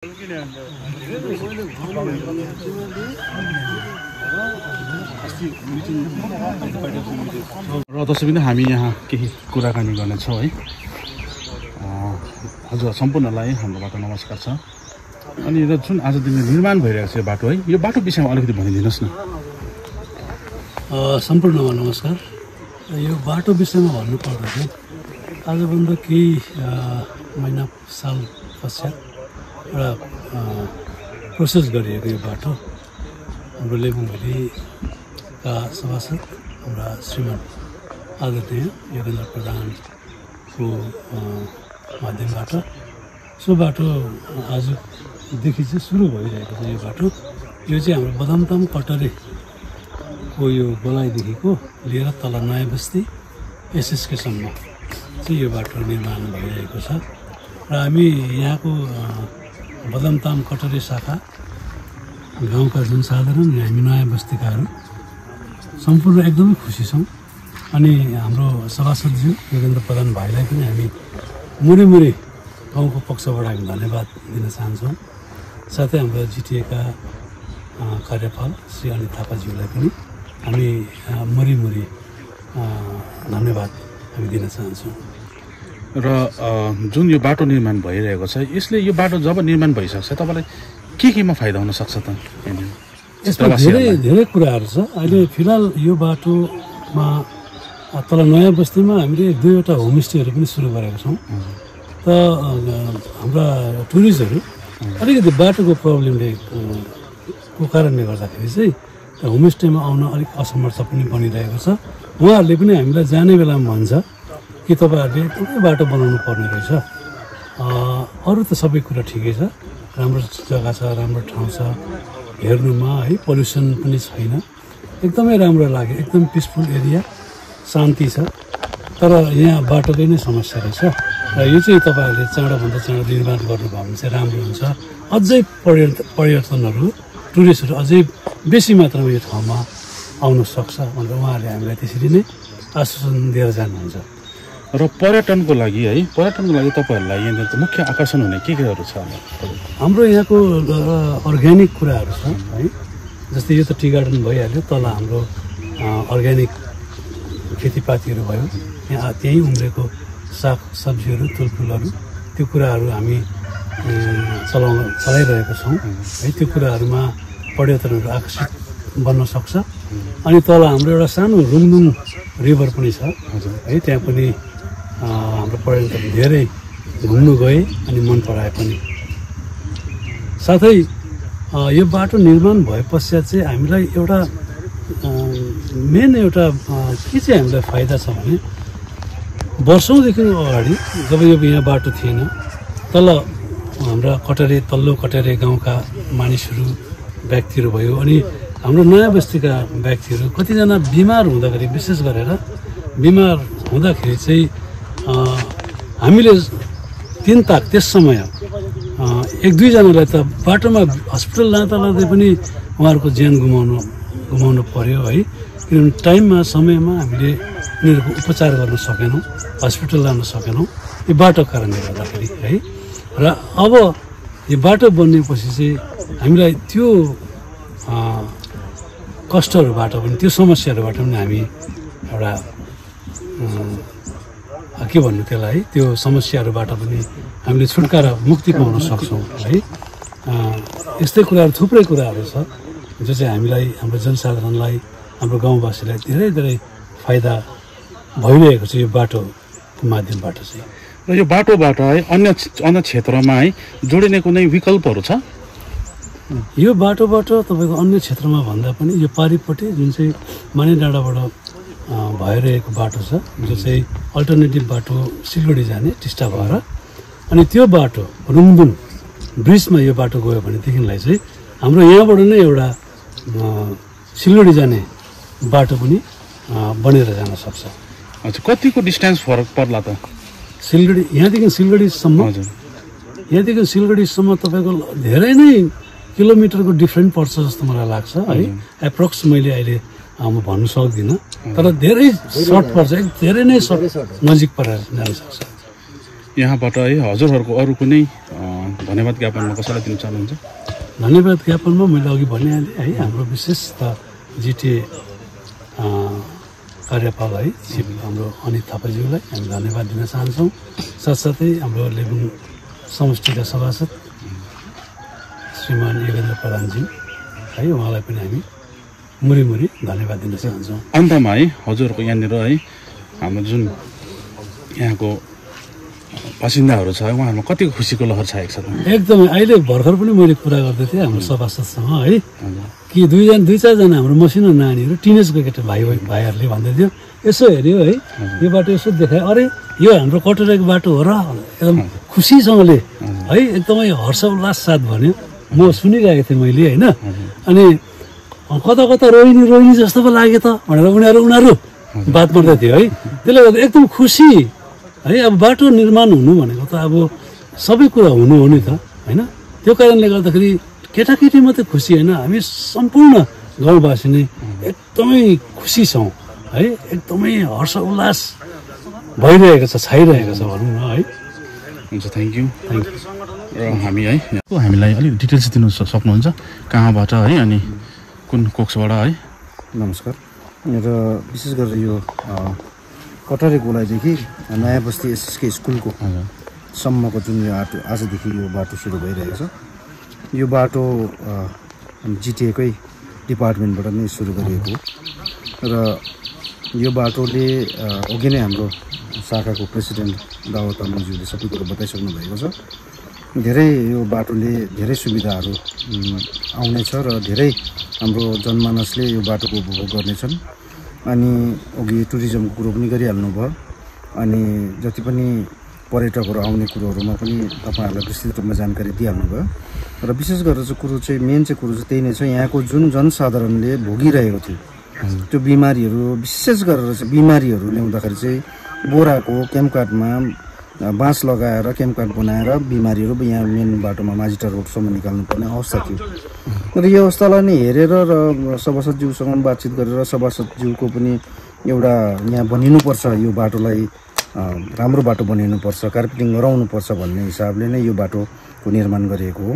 र त्यसै पनि हामी यहाँ केही कुराकानी गर्नेछौँ है। हजुर सम्पूर्णलाई हाम्रोबाट नमस्कार छ। अनि यो जुन आजदेखि निर्माण भइरहेको छ यो बाटो है, यो बाटो विषयमा अलिकति भनिदिनुहोस् न। सम्पूर्णमा नमस्कार। यो बाटो विषयमा भन्नुपर्दा चाहिँ आजभन्दा केही महिना साल पश्चात एउटा प्रोसेस गरिएको यो बाटो हाम्रो लेबुङभेलीका सभासद हाम्रा श्रीमान आदरणीय योगेन्द्र प्रधानको माध्यमबाट सो बाटो आजदेखि चाहिँ सुरु भइरहेको छ। यो बाटो यो चाहिँ हाम्रो बदामताम कटरेको यो गोलाइदेखिको लिएर तल नयाँ बस्ती एसएसकेसम्म चाहिँ यो बाटो निर्माण भइरहेको छ। र हामी यहाँको बदामताम कटरे शाखा गाउँका जनसाधारण हामी नयाँ बस्तीकाहरू सम्पूर्ण एकदमै खुसी छौँ। अनि हाम्रो सभासदज्यू योगेन्द्र प्रधान भाइलाई पनि हामी मुरी गाउँको पक्षबाट हामी धन्यवाद दिन चाहन्छौँ। साथै हाम्रो जिटिएका कार्यपाल श्री अनित थापाज्यूलाई पनि हामी मुरी धन्यवाद हामी दिन चाहन्छौँ। र जुन यो बाटो निर्माण भइरहेको छ यसले यो बाटो जब निर्माण भइसक्छ तपाईँलाई केमा फाइदा हुन सक्छ त? यसमा धेरै कुराहरू छ। अहिले फिलहाल यो बाटोमा तल नयाँ बस्तीमा हामीले 2वटा होमस्टेहरू पनि सुरु गरेका छौँ। त हाम्रा टुरिस्टहरू अलिकति बाटोको प्रब्लमले को कारणले गर्दाखेरि चाहिँ होमस्टेमा आउन अलिक असमर्थ पनि बनिरहेको छ। उहाँहरूले पनि हामीलाई जाने बेलामा भन्छ कि तपाईँहरूले एकदमै बाटो बनाउनु पर्ने रहेछ। अरू त सबै कुरा ठिकै छ, राम्रो जग्गा छ, राम्रो ठाउँ छ, हेर्नुमा है पल्युसन पनि छैन, एकदमै राम्रो लाग्यो, एकदम पिसफुल एरिया, शान्ति छ। तर यहाँ बाटोकै नै समस्या रहेछ र यो चाहिँ तपाईँहरूले चाँडोभन्दा चाँडो निर्माण गर्नुभयो भने चाहिँ राम्रो हुन्छ। अझै पर्यटनहरू टुरिस्टहरू अझै बेसी मात्रामा यो ठाउँमा आउन सक्छ भनेर उहाँहरूले हामीलाई त्यसरी नै आश्वासन दिएर जानुहुन्छ। र पर्यटनको लागि तपाईँहरूलाई यहाँनिर मुख्य आकर्षण हुने केहरू छ? हाम्रो यहाँको अर्ग्यानिक कुराहरू छ है, जस्तै यो त टी गार्डन भइहाल्यो, तल हाम्रो अर्ग्यानिक खेतीपातीहरू भयो, यहाँ त्यहीँ उम्रेको साग सब्जीहरू तुलफुलहरू त्यो कुराहरू हामी चलाइरहेका छौँ है। त्यो कुराहरूमा पर्यटनहरू आकर्षित बन्न सक्छ। अनि तल हाम्रो एउटा सानो रुङदुङ रिभर पनि छ है, त्यहाँ पनि हाम्रो पर्यटक धेरै घुम्नु गए अनि मन पराए पनि। साथै यो बाटो निर्माण भए पश्चात चाहिँ हामीलाई एउटा मेन एउटा के चाहिँ हामीलाई फाइदा छ भने वर्षौँदेखि अगाडि जब यो यहाँ बाटो थिएन, तल हाम्रा तल्लो कटरे गाउँका मानिसहरू व्यक्तिहरू भयो अनि हाम्रो नयाँ बस्तीका व्यक्तिहरू कतिजना बिमार हुँदाखेरि, विशेष गरेर बिमार हुँदाखेरि चाहिँ हामीले त्यस समय 1-2 जनालाई त बाटोमा हस्पिटल लाँदा पनि उहाँहरूको ज्यान गुमाउनु पर्यो है। किनभने टाइममा समयमा हामीले उनीहरूको उपचार गर्न सकेनौँ, हस्पिटल लान सकेनौँ यो बाटो कारणले गर्दाखेरि है। र अब यो बाटो बनिएपछि चाहिँ हामीलाई त्यो कष्टहरूबाट पनि, त्यो समस्याहरूबाट पनि हामी एउटा के भन्नु त्यसलाई, त्यो समस्याहरूबाट पनि हामीले छुटकारा मुक्ति पाउन सक्छौँ है। यस्तै कुराहरू थुप्रै कुराहरू छ जो चाहिँ हामीलाई, हाम्रो जनसाधारणलाई, हाम्रो गाउँवासीलाई धेरै फाइदा भइरहेको छ यो बाटोको माध्यमबाट चाहिँ। र यो बाटोबाट है अन्य क्षेत्रमा है जोडिने कुनै विकल्पहरू छ? यो बाटोबाट तपाईँको अन्य क्षेत्रमा भन्दा पनि यो पारिपट्टि जुन चाहिँ मानेडाँडाबाट भइरहेको बाटो छ, जो चाहिँ अल्टरनेटिभ बाटो सिलगढी जाने टिस्टा भएर, अनि त्यो बाटो रुङदुङ ब्रिजमा यो बाटो गयो भनेदेखिलाई चाहिँ हाम्रो यहाँबाट नै एउटा सिलगढी जाने बाटो पनि बनेर जान सक्छ। अच्छा, कतिको डिस्टेन्स फरक पर्ला त? यहाँदेखि सिलगढीसम्म तपाईँको धेरै नै किलोमिटरको डिफ्रेन्ट पर्छ जस्तो मलाई लाग्छ है। एप्रोक्स मैले अहिले म भन्नु सक्दिनँ, तर धेरै सर्ट पर्छ, धेरै नै नजिक परेर जान सक्छ। यहाँबाट है हजुरहरूको अरू कुनै धन्यवाद ज्ञापनमा कसैलाई दिन चाहनुहुन्छ? धन्यवाद ज्ञापनमा मैले अघि भनिहालेँ है, हाम्रो विशेष त जिटिए कार्यपाल है चिफ हाम्रो अनित थापाज्यूलाई हामी धन्यवाद दिन चाहन्छौँ। साथसाथै हाम्रो लेबुङ समष्टिका सभासद श्रीमान योगेन्द्र प्रधानजी है, उहाँलाई पनि हामी मुरी धन्यवाद दिन चाहन्छौँ। अन्तमा है हजुरहरूको यहाँनिर है हाम्रो जुन यहाँको बासिन्दाहरू छ उहाँहरूमा कतिको खुसीको लहर छाएको छ? एकदमै अहिले भर्खर पनि मैले कुरा गर्दै थिएँ हाम्रो सभासदसँग है कि दुई चारजना हाम्रो मसिनो नानीहरू टिनेजको केटा भाइहरूले भन्दै थियो, यसो हेऱ्यो है यो बाटो यसो देखायो, अरे यो हाम्रो कटोराको बाटो हो र एकदम खुसीसँगले है एकदमै हर्ष उल्लास साथ भन्यो। म सुनिरहेको थिएँ मैले होइन, अनि कता कता रोहिणी जस्तो पो लाग्यो त भनेर उनीहरू बात गर्दै थियो है। त्यसले गर्दा एकदम खुसी है। अब बाटो निर्माण हुनु भनेको त अब सबै कुरा हुनु हो नि त होइन। त्यो कारणले गर्दाखेरि केटाकेटी मात्रै खुसी होइन, हामी सम्पूर्ण गाउँवासी नै एकदमै खुसी छौँ है, एकदमै हर्ष उल्लास भइरहेको छ, छाइरहेको छ भनौँ न है। हुन्छ, थ्याङ्क यू। र हामी है हामीलाई अलिक डिटेल्स दिनु सक्नुहुन्छ कहाँबाट है अनि कुन कोक्सबाट है? नमस्कार। र विशेष गरेर यो कटारे गोलाइदेखि नयाँ बस्ती एसएसके स्कुलको सम्मको जुन यो आजदेखि यो बाटो सुरु भइरहेको छ, यो बाटो जिटिएकै डिपार्टमेन्टबाट नै सुरु गरिएको हो। र यो बाटोले अघि नै हाम्रो शाखाको प्रेसिडेन्ट दावा तामाङज्यूले सबै कुरो बताइसक्नु भएको छ। धेरै यो बाटोले धेरै सुविधाहरू आउनेछ र धेरै हाम्रो जनमानसले यो बाटोको उपभोग गर्नेछन्। अनि अघि टुरिज्मको कुरो पनि गरिहाल्नु भयो, अनि जति पनि पर्यटकहरू आउने कुरोहरूमा पनि तपाईँहरूलाई विस्तृत रूपमा जानकारी दिइहाल्नु भयो। र विशेष गरेर चाहिँ कुरो चाहिँ मेन चाहिँ कुरो चाहिँ त्यही नै छ, यहाँको जुन जनसाधारणले भोगिरहेको थियो त्यो बिमारीहरू, विशेष गरेर चाहिँ बिमारीहरू ल्याउँदाखेरि चाहिँ बोराको क्याम्पकाटमा बाँस लगाएर क्याम्पकाट बनाएर बिमारीहरू यहाँ मेन बाटोमा माझीटा रोडसम्म निकाल्नुपर्ने अवस्था थियो। र यो अवस्थालाई नै हेरेर र सभासदज्यूसँग बातचित गरेर सभासदज्यूको पनि एउटा यहाँ बनिनुपर्छ, यो बाटोलाई राम्रो बाटो बनिनुपर्छ, कार्पेटिङ गराउनुपर्छ भन्ने हिसाबले नै यो बाटोको निर्माण गरिएको हो।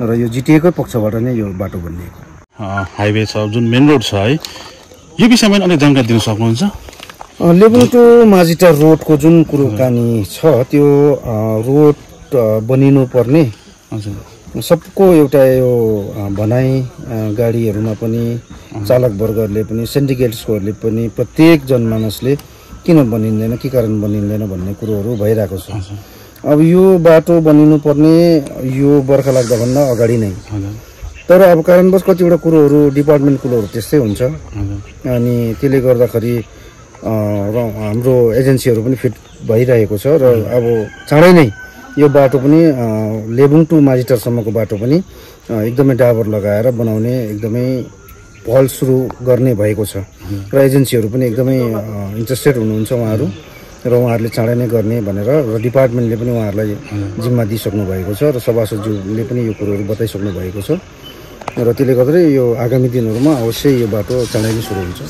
र यो जिटिएकै पक्षबाट नै यो बाटो बनिएको हाइवे छ, जुन मेन रोड छ है, यो विषयमा अलिक जानकारी दिन सक्नुहुन्छ? लेबुङ टु माझीटा रोडको जुन कुरोकानी छ, त्यो रोड बनिनु पर्ने सबको एउटा यो भनाइ, गाडीहरूमा पनि चालक वर्गहरूले पनि सिन्डिकेट्सकोहरूले पनि प्रत्येक जनमानसले किन बनिँदैन, के कारण बनिँदैन भन्ने कुरोहरू भइरहेको छ। अब यो बाटो बनिनु पर्ने यो बर्खा लाग्दाभन्दा अगाडि नै, तर अब कारणवश कतिवटा कुरोहरू डिपार्टमेन्ट कुरोहरू त्यस्तै हुन्छ, अनि त्यसले गर्दाखेरि र हाम्रो एजेन्सीहरू पनि फिट भइरहेको छ। र अब चाँडै नै यो बाटो पनि लेबुङ टु माझीटारसम्मको बाटो पनि एकदमै डाबर लगाएर बनाउने एकदमै पहल सुरु गर्ने भएको छ। र एजेन्सीहरू पनि एकदमै इन्ट्रेस्टेड हुनुहुन्छ उहाँहरू, र उहाँहरूले चाँडै नै गर्ने भनेर र डिपार्टमेन्टले पनि उहाँहरूलाई जिम्मा दिइसक्नु भएको छ, र सभासदज्यूले पनि यो कुरोहरू बताइसक्नु भएको छ। र त्यसले गर्दा यो आगामी दिनहरूमा अवश्य यो बाटो चाँडै नै सुरु हुन्छ।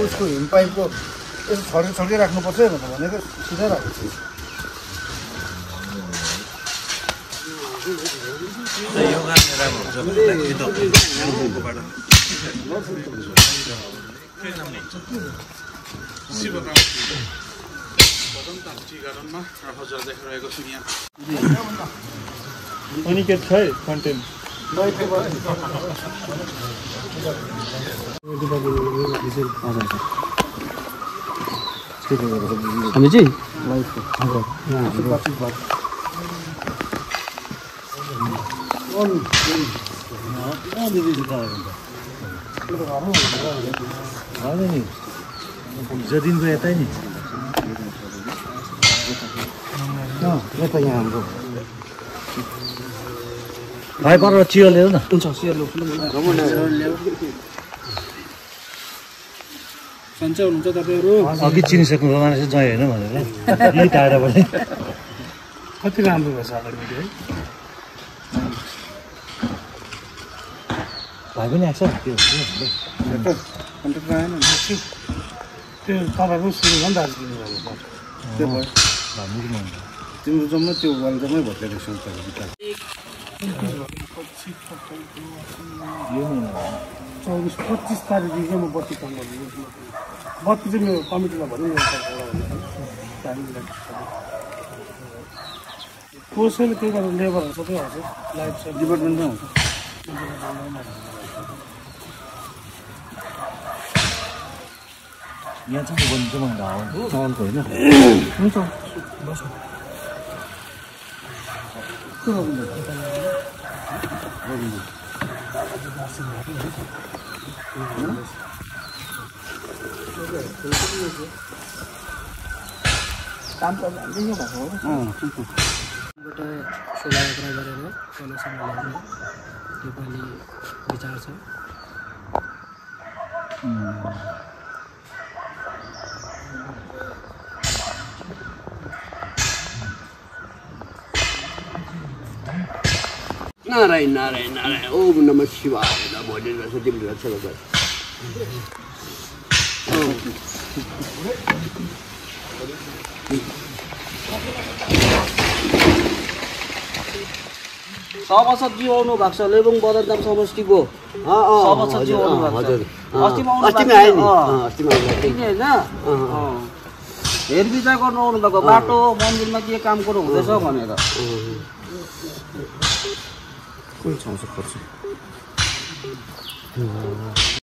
उसको हिम पाइपको यसो छड्कै राख्नुपर्छ भनेको सिधा राख्छ। अनिकेत छ है कन्टेन्ट हामी चाहिँ जदिनको यतै नि यता यहाँ हाम्रो भाइ पर चियर ल्याऊ न। हुन्छ चियर ल्याउ सन्चै हुनुहुन्छ तपाईँहरू? अघि चिनिसक्नु भयो मान्छे जय होइन भनेर यही टाढाबाट कति राम्रो भएछ होला भिडियो है भाइ पनि आएको छ त्यो कन्ट्याक्ट आएन त्यो तपाईँको सुरु भयो नि दार्जिलिङ त्यो भयो तिम्रो जम्मै त्यो वाल जम्मै भत्काइरहेको छ तपाईँको विकास 24-25 तारिकदेखि म बत्ती काम गर्नु बत्ती चाहिँ मेरो कमिटीमा भनौँ न कसैले त्यही गरेर लेबरहरू सबै आउँछ लाइफ सब डिपार्टमेन्टमा हुन्छ यहाँ चाहिँ बन्नु चाहिँ मलाई हावा चामलको होइन हुन्छ बस काम त जान्दै भएको हो बाट शोभायात्रा गरेर कलेजमा ल्याउने नेपाली विचार छ नारायण नारायण नारायण ओम नमः शिवाय नमो नमः सत्यम रक्षक सभासदजी आउनु भएको छ लेबुङ बदरदाम समष्टिको सभासदजी आउनु भएको छ अस्तिमा आयो नि होइन हेरविचार गर्नु आउनु भएको बाटो मन्दिरमा के काम गर्नु हुँदैछ भनेर कुन ठाउँ चाहिँ पर्छ